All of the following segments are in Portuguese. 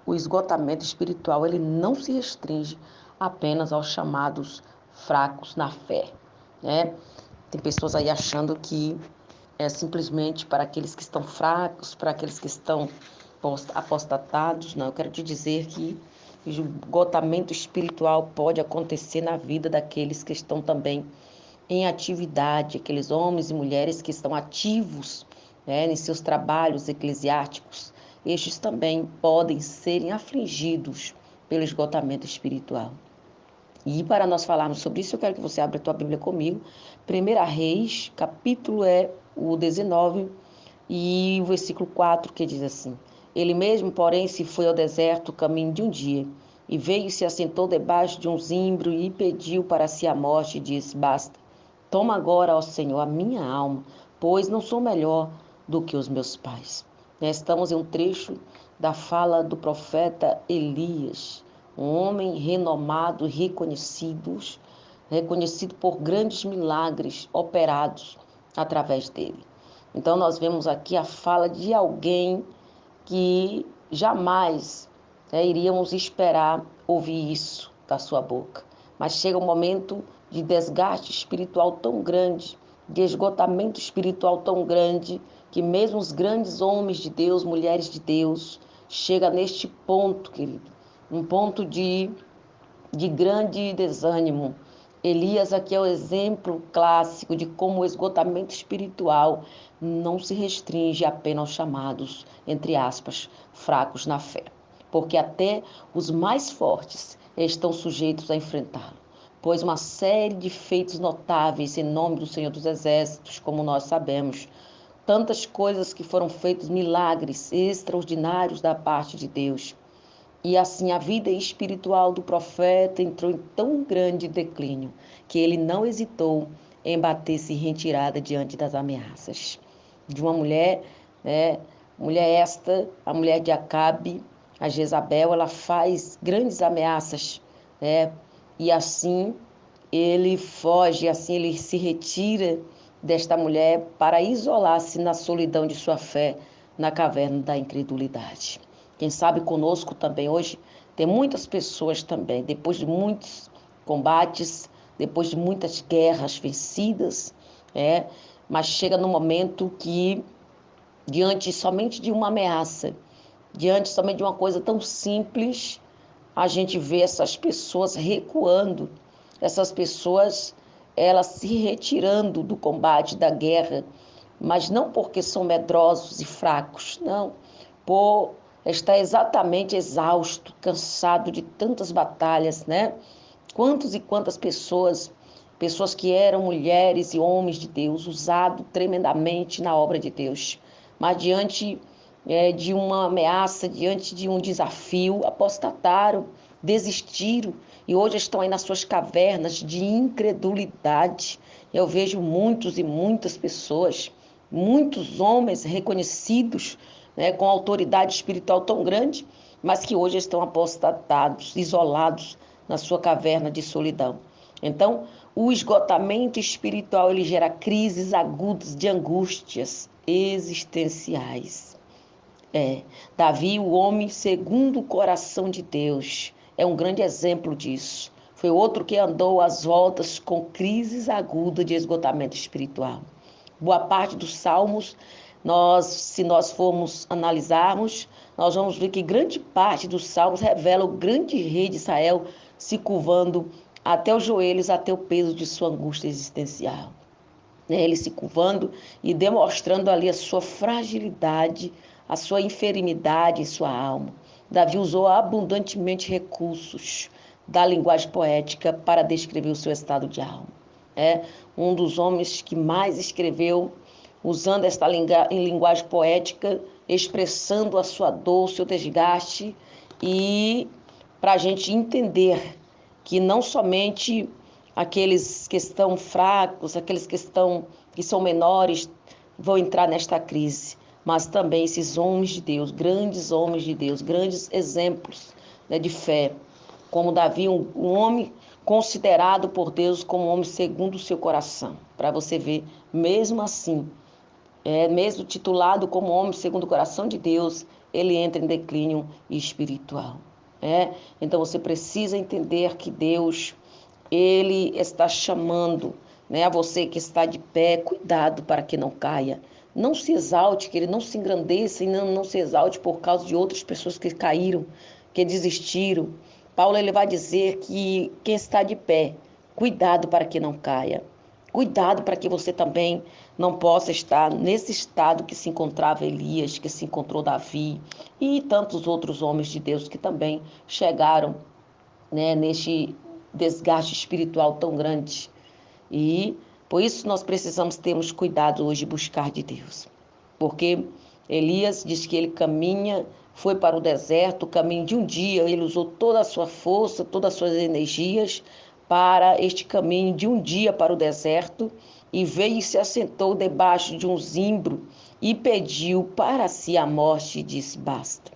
o esgotamento espiritual ele não se restringe apenas aos chamados fracos na fé, né? Tem pessoas aí achando que é simplesmente para aqueles que estão fracos, para aqueles que estão apostatados. Não, eu quero te dizer que o esgotamento espiritual pode acontecer na vida daqueles que estão também em atividade, aqueles homens e mulheres que estão ativos, né, em seus trabalhos eclesiásticos. Estes também podem serem afligidos pelo esgotamento espiritual. E para nós falarmos sobre isso, eu quero que você abra a tua Bíblia comigo. 1 Reis, capítulo é o 19 e o versículo 4, que diz assim: Ele mesmo, porém, se foi ao deserto, caminho de um dia, e veio e se assentou debaixo de um zimbro e pediu para si a morte, e disse: Basta, toma agora, ó Senhor, a minha alma, pois não sou melhor do que os meus pais. Estamos em um trecho da fala do profeta Elias, um homem renomado e reconhecido por grandes milagres operados através dele. Então nós vemos aqui a fala de alguém que jamais iríamos esperar ouvir isso da sua boca. Mas chega um momento de desgaste espiritual tão grande, de esgotamento espiritual tão grande, que mesmo os grandes homens de Deus, mulheres de Deus, chega neste ponto, querido, um ponto de grande desânimo. Elias aqui é o exemplo clássico de como o esgotamento espiritual não se restringe apenas aos chamados, entre aspas, fracos na fé, porque até os mais fortes estão sujeitos a enfrentá-lo, pois uma série de feitos notáveis em nome do Senhor dos Exércitos, como nós sabemos, tantas coisas que foram feitas, milagres extraordinários da parte de Deus. E assim a vida espiritual do profeta entrou em tão grande declínio que ele não hesitou em bater-se em retirada diante das ameaças de uma mulher, né? Mulher esta, a mulher de Acabe, a Jezabel, ela faz grandes ameaças, né? E assim ele foge, assim ele se retira desta mulher para isolar-se na solidão de sua fé na caverna da incredulidade. Quem sabe conosco também hoje tem muitas pessoas também, depois de muitos combates, depois de muitas guerras vencidas, mas chega no momento que, diante somente de uma ameaça, diante somente de uma coisa tão simples, a gente vê essas pessoas recuando, essas pessoas, elas se retirando do combate, da guerra, mas não porque são medrosos e fracos, não, por estar exatamente exausto, cansado de tantas batalhas, né? Quantos e quantas pessoas que eram mulheres e homens de Deus, usados tremendamente na obra de Deus, mas diante de uma ameaça, diante de um desafio, apostataram, desistiram e hoje estão aí nas suas cavernas de incredulidade. Eu vejo muitos e muitas pessoas, muitos homens reconhecidos, né, com autoridade espiritual tão grande, mas que hoje estão apostatados, isolados na sua caverna de solidão. Então, o esgotamento espiritual ele gera crises agudas de angústias existenciais. Davi, o homem segundo o coração de Deus, é um grande exemplo disso. Foi outro que andou às voltas com crises agudas de esgotamento espiritual. Boa parte dos salmos, se nós formos analisarmos, nós vamos ver que grande parte dos salmos revela o grande rei de Israel se curvando até os joelhos, até o peso de sua angústia existencial. Ele se curvando e demonstrando ali a sua fragilidade, a sua enfermidade em sua alma. Davi usou abundantemente recursos da linguagem poética para descrever o seu estado de alma. É um dos homens que mais escreveu usando esta linguagem poética, expressando a sua dor, o seu desgaste, e para a gente entender que não somente aqueles que estão fracos, aqueles que são menores, vão entrar nesta crise, mas também esses homens de Deus, grandes exemplos, né, de fé, como Davi, um homem considerado por Deus como um homem segundo o seu coração. Para você ver, mesmo assim, mesmo titulado como homem segundo o coração de Deus, ele entra em declínio espiritual. Então você precisa entender que Deus, ele está chamando, a você que está de pé, cuidado para que não caia. Não se exalte, que ele não se engrandeça e não se exalte por causa de outras pessoas que caíram, que desistiram. Paulo ele vai dizer que quem está de pé, cuidado para que não caia. Cuidado para que você também não possa estar nesse estado que se encontrava Elias, que se encontrou Davi e tantos outros homens de Deus que também chegaram, neste desgaste espiritual tão grande. E por isso nós precisamos termos cuidado hoje de buscar de Deus. Porque Elias diz que ele foi para o deserto, o caminho de um dia, ele usou toda a sua força, todas as suas energias para este caminho de um dia para o deserto e veio e se assentou debaixo de um zimbro e pediu para si a morte e disse: basta.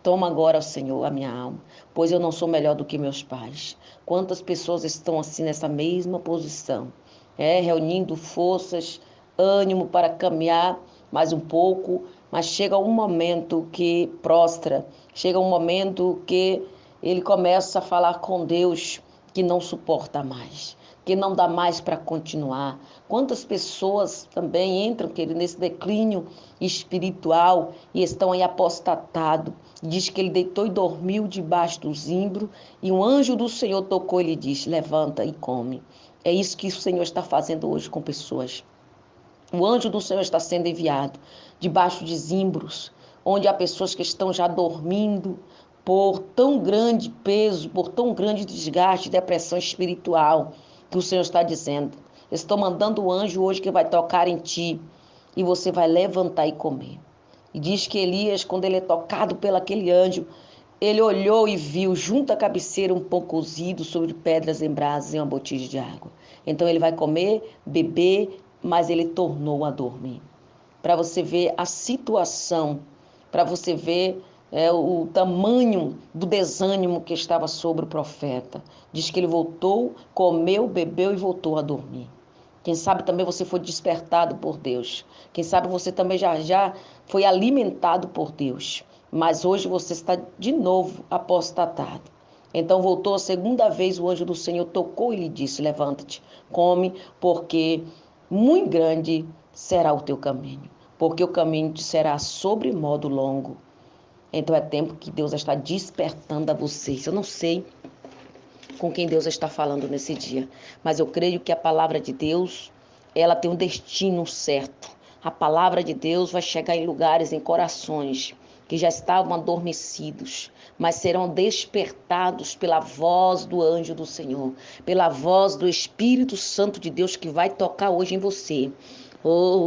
Toma agora, Senhor, a minha alma, pois eu não sou melhor do que meus pais. Quantas pessoas estão assim nessa mesma posição, reunindo forças, ânimo para caminhar mais um pouco, mas chega um momento que prostra, chega um momento que ele começa a falar com Deus que não suporta mais, que não dá mais para continuar. Quantas pessoas também entram, querido, nesse declínio espiritual e estão aí apostatados. Diz que ele deitou e dormiu debaixo do zimbro e um anjo do Senhor tocou e lhe disse: levanta e come. É isso que o Senhor está fazendo hoje com pessoas. O anjo do Senhor está sendo enviado debaixo de zimbros, onde há pessoas que estão já dormindo por tão grande peso, por tão grande desgaste, depressão espiritual, que o Senhor está dizendo: estou mandando o anjo hoje que vai tocar em ti e você vai levantar e comer. E diz que Elias, quando ele é tocado pelo aquele anjo, ele olhou e viu junto à cabeceira um pão cozido sobre pedras em brasas e uma botija de água. Então ele vai comer, beber, mas ele tornou a dormir. Para você ver a situação, para você ver o tamanho do desânimo que estava sobre o profeta. Diz que ele voltou, comeu, bebeu e voltou a dormir. Quem sabe também você foi despertado por Deus. Quem sabe você também já foi alimentado por Deus. Mas hoje você está de novo apostatado. Então voltou a segunda vez, o anjo do Senhor tocou e lhe disse: levanta-te, come, porque muito grande será o teu caminho. Porque o caminho te será sobremodo longo. Então é tempo que Deus está despertando a vocês. Eu não sei com quem Deus está falando nesse dia, mas eu creio que a palavra de Deus, ela tem um destino certo. A palavra de Deus vai chegar em lugares, em corações que já estavam adormecidos, mas serão despertados pela voz do anjo do Senhor, pela voz do Espírito Santo de Deus que vai tocar hoje em você.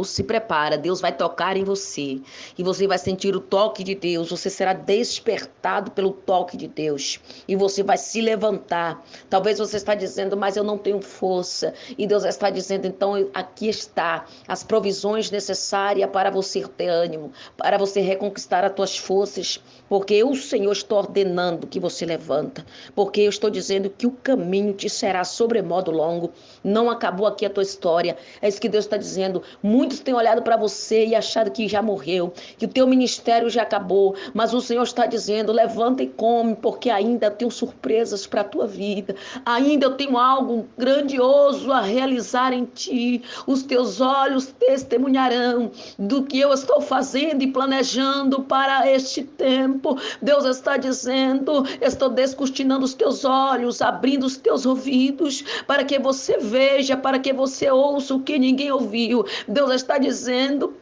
Se prepara, Deus vai tocar em você e você vai sentir o toque de Deus, você será despertado pelo toque de Deus e você vai se levantar. Talvez você está dizendo: mas eu não tenho força, e Deus está dizendo: então aqui está as provisões necessárias para você ter ânimo, para você reconquistar as tuas forças, porque eu, Senhor, estou ordenando que você levanta, porque eu estou dizendo que o caminho te será sobremodo longo. Não acabou aqui a tua história, é isso que Deus está dizendo. Muitos têm olhado para você e achado que já morreu, que o teu ministério já acabou, mas o Senhor está dizendo: levanta e come, porque ainda tenho surpresas para a tua vida, ainda eu tenho algo grandioso a realizar em ti. Os teus olhos testemunharão do que eu estou fazendo e planejando para este tempo. Deus está dizendo: estou descortinando os teus olhos, abrindo os teus ouvidos, para que você veja, para que você ouça o que ninguém ouviu. Deus está dizendo: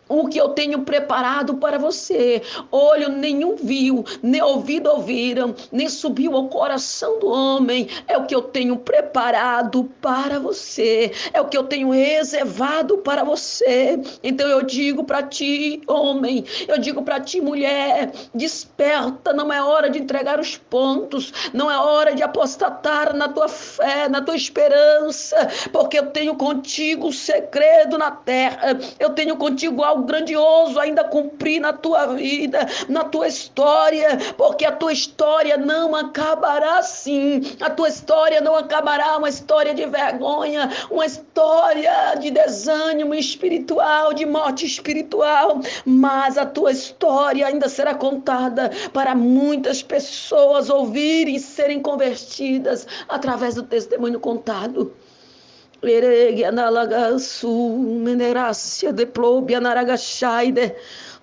o que eu tenho preparado para você, olho nenhum viu, nem ouvido ouviram, nem subiu ao coração do homem, é o que eu tenho preparado para você, é o que eu tenho reservado para você. Então eu digo para ti, homem, eu digo para ti, mulher, desperta, não é hora de entregar os pontos, não é hora de apostatar na tua fé, na tua esperança, porque eu tenho contigo o segredo na terra, eu tenho contigo algo algo grandioso ainda cumprir na tua vida, na tua história, porque a tua história não acabará assim. A tua história não acabará uma história de vergonha, uma história de desânimo espiritual, de morte espiritual, mas a tua história ainda será contada para muitas pessoas ouvirem e serem convertidas através do testemunho contado. Eregia nalagasu, menerácia de plobia naragachaide,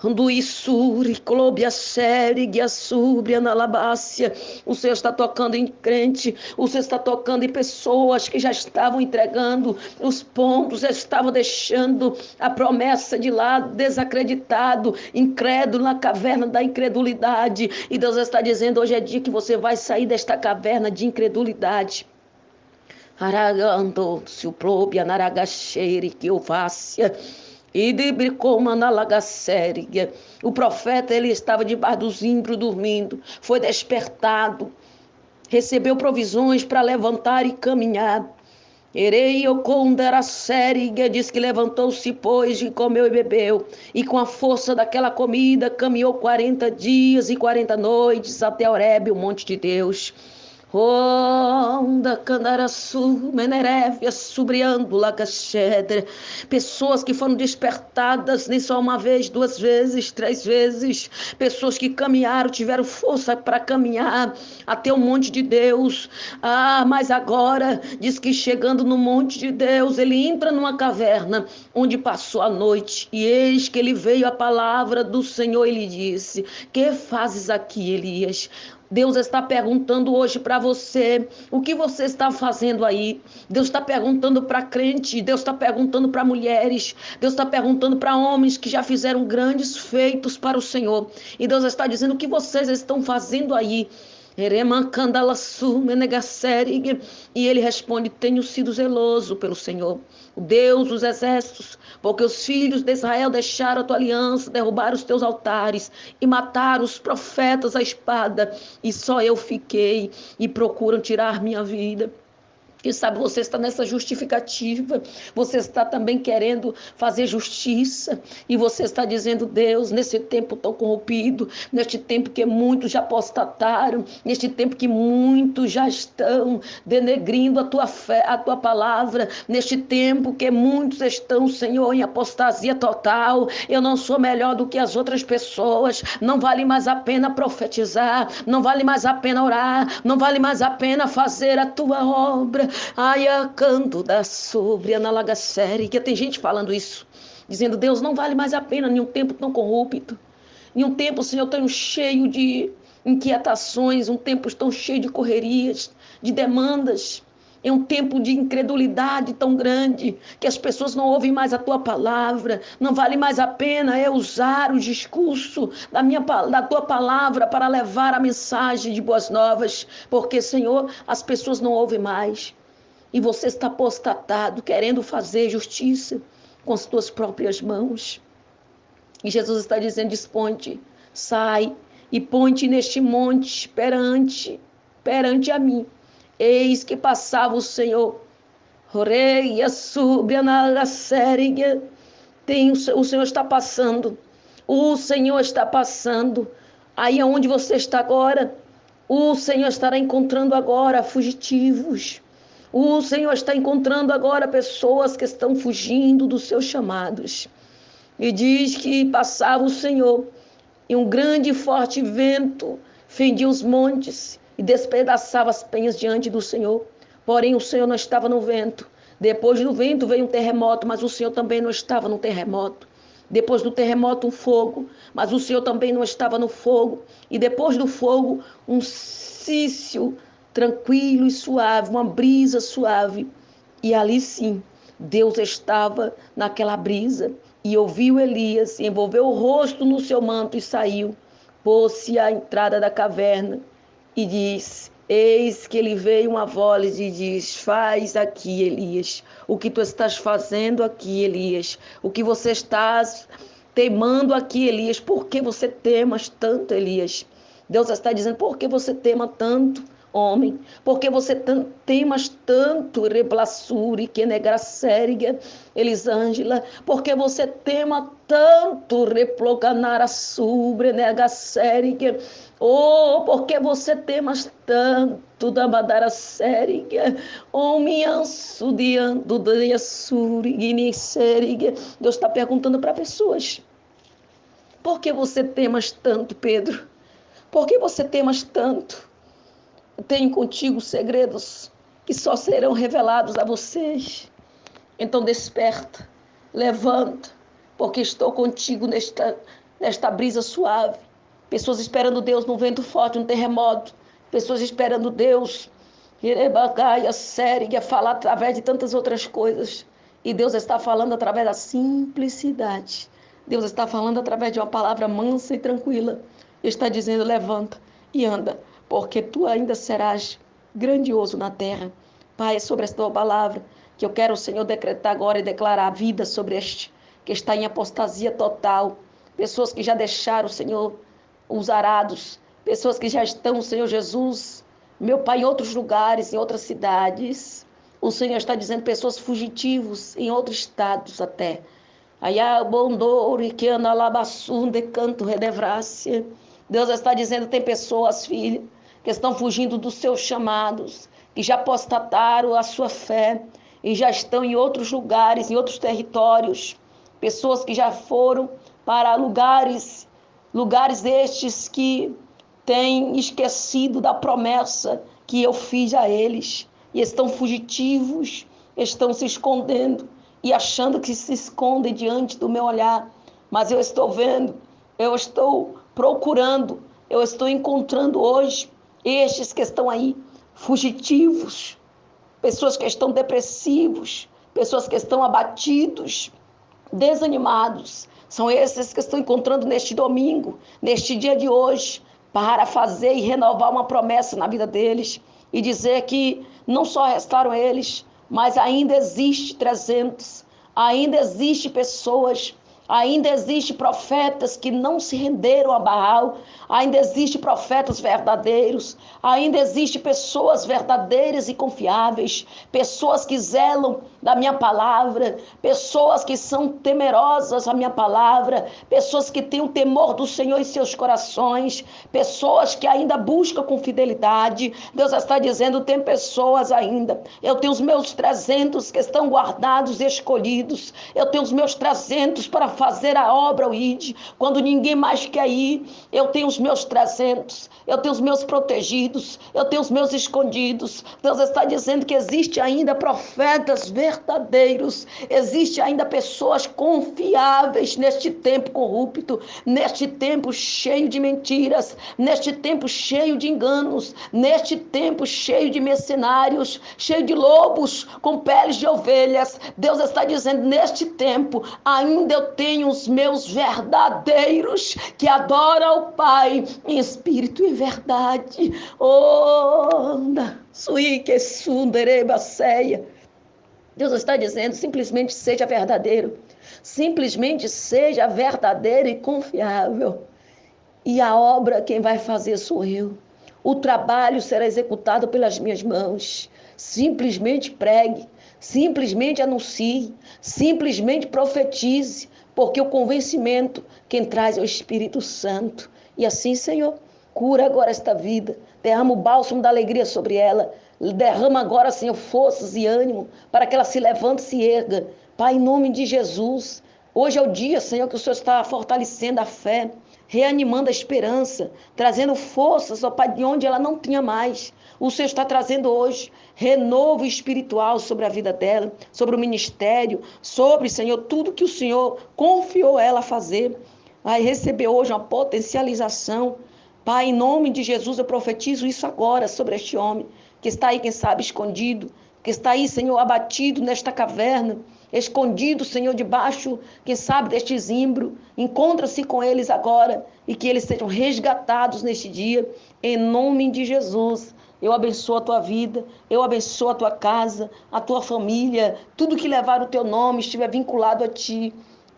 anduissuri, clobia sérigia súbria na labácia. O Senhor está tocando em crente, o Senhor está tocando em pessoas que já estavam entregando os pontos, já estavam deixando a promessa de lado, desacreditado, incrédulo na caverna da incredulidade. E Deus está dizendo: hoje é dia que você vai sair desta caverna de incredulidade. Aragando, se o probe, anaragacheire, que ovácia, e de bricoma na lagacériga. O profeta, ele estava debaixo do zimbro dormindo, foi despertado, recebeu provisões para levantar e caminhar. Erei o condera sériga, diz que levantou-se, pois, e comeu e bebeu, e com a força daquela comida caminhou 40 dias e 40 noites até Horebe, o monte de Deus. Onda Candaraçu, Menerévia, Subriando, Lagaxedra. Pessoas que foram despertadas nem só uma vez, duas vezes, três vezes. Pessoas que caminharam, tiveram força para caminhar até o monte de Deus. Mas agora diz que chegando no monte de Deus, ele entra numa caverna onde passou a noite. E eis que ele veio a palavra do Senhor e lhe disse: que fazes aqui, Elias? Deus está perguntando hoje para você, o que você está fazendo aí? Deus está perguntando para crente, Deus está perguntando para mulheres, Deus está perguntando para homens que já fizeram grandes feitos para o Senhor. E Deus está dizendo: o que vocês estão fazendo aí? E ele responde: tenho sido zeloso pelo Senhor, o Deus dos exércitos, porque os filhos de Israel deixaram a tua aliança, derrubaram os teus altares e mataram os profetas à espada, e só eu fiquei, e procuram tirar minha vida. Quem sabe você está nessa justificativa, você está também querendo fazer justiça, e você está dizendo: Deus, nesse tempo tão corrompido, neste tempo que muitos já apostataram, neste tempo que muitos já estão denegrindo a tua fé, a tua palavra, neste tempo que muitos estão, Senhor, em apostasia total, eu não sou melhor do que as outras pessoas, não vale mais a pena profetizar, não vale mais a pena orar, não vale mais a pena fazer a tua obra. Ai, a canto da súbria na lagacéria, que tem gente falando isso, dizendo: Deus, não vale mais a pena em um tempo tão corrupto, em um tempo, Senhor, tão cheio de inquietações, um tempo tão cheio de correrias, de demandas. É um tempo de incredulidade tão grande que as pessoas não ouvem mais a tua palavra. Não vale mais a pena eu usar o discurso da tua palavra para levar a mensagem de boas novas, porque, Senhor, as pessoas não ouvem mais. E você está apostatado, querendo fazer justiça com as tuas próprias mãos. E Jesus está dizendo: dispõe-te, sai e põe-te neste monte perante a mim. Eis que passava o Senhor. Oreia, súbia, na séria. O Senhor está passando. O Senhor está passando. Aí onde você está agora, o Senhor estará encontrando agora fugitivos. O Senhor está encontrando agora pessoas que estão fugindo dos seus chamados. E diz que passava o Senhor, e um grande e forte vento fendia os montes e despedaçava as penhas diante do Senhor. Porém, o Senhor não estava no vento. Depois do vento veio um terremoto, mas o Senhor também não estava no terremoto. Depois do terremoto, um fogo, mas o Senhor também não estava no fogo. E depois do fogo, um cício tranquilo e suave, uma brisa suave. E ali sim, Deus estava naquela brisa. E ouviu Elias, envolveu o rosto no seu manto e saiu. Pôs-se à entrada da caverna e disse: eis que ele veio uma voz e diz: faz aqui, Elias, o que tu estás fazendo aqui, Elias, o que você estás teimando aqui, Elias, por que você temas tanto, Elias? Deus está dizendo: por que você tema tanto? homem, porque você temas tanto, Reblassuri, que negracériga, Elisângela, porque você tema tanto, Reploganara subre, negacériga, oh, porque você temas tanto, da Badara sériga, oh, mianço, diando, Suri, guinicériga. Deus está perguntando para pessoas, por que você temas tanto, Pedro? Por que você temas tanto? Tenho contigo segredos que só serão revelados a vocês. Então desperta, levanta, porque estou contigo nesta brisa suave. Pessoas esperando Deus num vento forte, num terremoto. Pessoas esperando Deus, Irebagaia, Sériga, falar através de tantas outras coisas. E Deus está falando através da simplicidade. Deus está falando através de uma palavra mansa e tranquila. Está dizendo, levanta e anda, porque tu ainda serás grandioso na terra. Pai, sobre esta tua palavra, que eu quero, Senhor, decretar agora e declarar a vida sobre este que está em apostasia total. Pessoas que já deixaram, Senhor, os arados. Pessoas que já estão, Senhor Jesus, meu Pai, em outros lugares, em outras cidades. O Senhor está dizendo pessoas fugitivos em outros estados até. Ayá, bondori, que analabassunde, canto, redevrácia. Deus está dizendo, tem pessoas, filho, que estão fugindo dos seus chamados, que já apostataram a sua fé e já estão em outros lugares, em outros territórios. Pessoas que já foram para lugares estes que têm esquecido da promessa que eu fiz a eles e estão fugitivos, estão se escondendo e achando que se escondem diante do meu olhar, mas eu estou vendo, eu estou procurando, eu estou encontrando hoje estes que estão aí fugitivos, pessoas que estão depressivos, pessoas que estão abatidos, desanimados. São esses que estão encontrando neste domingo, neste dia de hoje, para fazer e renovar uma promessa na vida deles e dizer que não só restaram eles, mas ainda existe 300, ainda existe pessoas, ainda existe profetas que não se renderam a Baal, ainda existe profetas verdadeiros, ainda existe pessoas verdadeiras e confiáveis, pessoas que zelam da minha palavra, pessoas que são temerosas à minha palavra, pessoas que têm o temor do Senhor em seus corações, pessoas que ainda buscam com fidelidade. Deus está dizendo, tem pessoas ainda, eu tenho os meus 300 que estão guardados e escolhidos, eu tenho os meus 300 para fazer a obra, o ID, quando ninguém mais quer ir, eu tenho os meus 300, eu tenho os meus protegidos, eu tenho os meus escondidos. Deus está dizendo que existe ainda profetas verdadeiros, existe ainda pessoas confiáveis neste tempo corrupto, neste tempo cheio de mentiras, neste tempo cheio de enganos, neste tempo cheio de mercenários, cheio de lobos com peles de ovelhas. Deus está dizendo, neste tempo ainda eu tenho os meus verdadeiros que adoram ao Pai em espírito e verdade. Onda, suíque, sunderebaceia. Deus está dizendo, simplesmente seja verdadeiro, simplesmente seja verdadeiro e confiável. E a obra quem vai fazer sou eu. O trabalho será executado pelas minhas mãos. Simplesmente pregue, simplesmente anuncie, simplesmente profetize, porque o convencimento quem traz é o Espírito Santo. E assim, Senhor, cura agora esta vida, derrama o bálsamo da alegria sobre ela, derrama agora, Senhor, forças e ânimo para que ela se levante e se erga. Pai, em nome de Jesus, hoje é o dia, Senhor, que o Senhor está fortalecendo a fé, reanimando a esperança, trazendo forças, ó Pai, de onde ela não tinha mais. O Senhor está trazendo hoje renovo espiritual sobre a vida dela, sobre o ministério, sobre, Senhor, tudo que o Senhor confiou ela a fazer. Vai receber hoje uma potencialização. Pai, em nome de Jesus, eu profetizo isso agora sobre este homem, que está aí, quem sabe, escondido, que está aí, Senhor, abatido nesta caverna, escondido, Senhor, debaixo, quem sabe, deste zimbro. Encontra-se com eles agora e que eles sejam resgatados neste dia, em nome de Jesus. Eu abençoo a tua vida, eu abençoo a tua casa, a tua família, tudo que levar o teu nome estiver vinculado a ti.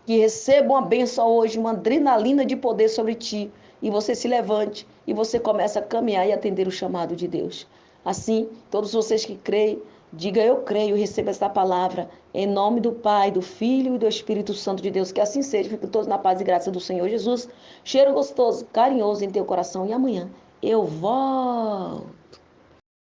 Que receba uma bênção hoje, uma adrenalina de poder sobre ti. E você se levante e você começa a caminhar e atender o chamado de Deus. Assim, todos vocês que creem, diga eu creio e receba esta palavra. Em nome do Pai, do Filho e do Espírito Santo de Deus. Que assim seja. Fiquem todos na paz e graça do Senhor Jesus. Cheiro gostoso, carinhoso em teu coração. E amanhã eu volto.